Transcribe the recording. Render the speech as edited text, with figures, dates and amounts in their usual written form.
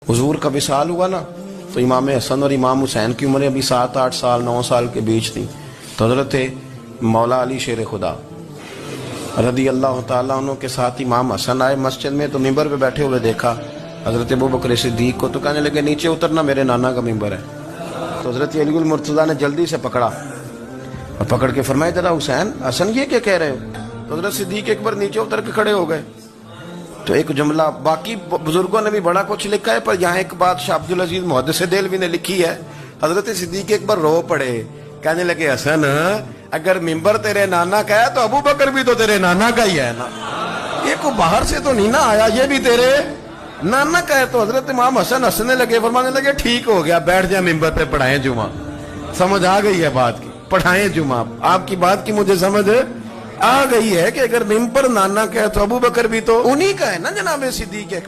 हुजूर का विसाल हुआ ना, तो इमाम हसन और इमाम हुसैन की उम्र अभी 7-8 साल 9 साल के बीच थी। तो हज़रत मौला अली शेर खुदा रदी अल्लाह ताला अन्हु के साथ इमाम हसन आए मस्जिद में, तो मिंबर पे बैठे हुए देखा हज़रत अबू बकर सिद्दीक को, तो कहने लगे नीचे उतरना, मेरे नाना का मिंबर है। तो हज़रत अली मुर्तज़ा ने जल्दी से पकड़ा और पकड़ के फरमाया, जरा हुसैन हसन ये क्या कह रहे हो? तो हज़रत सिद्दीक एक बार नीचे उतर के खड़े हो गए। तो एक जुमला, बाकी बुजुर्गों ने भी बड़ा कुछ लिखा है, पर यहाँ एक बात शाह अब्दुल अजीज मुहद्दिस देलवी ने लिखी है। हजरत सिद्दीक एक बार रो पड़े, कहने लगे हसन अगर मिंबर तेरे नाना का है तो अबू बकर भी तो तेरे नाना का ही है ना, ये को बाहर से तो नहीं ना आया, ये भी तेरे नाना का है। तो हजरत इमाम हसन हंसने लगे, फरमाने लगे ठीक हो गया, बैठ जाए मिंबर पे, पढ़ाएं जुमा। समझ आ गई है बात की, पढ़ाएं जुमा। आपकी बात की मुझे समझ आ गई है कि अगर मिंबर नाना का है तो अबू बकर भी तो उन्हीं का है ना जनाब सिद्दीक।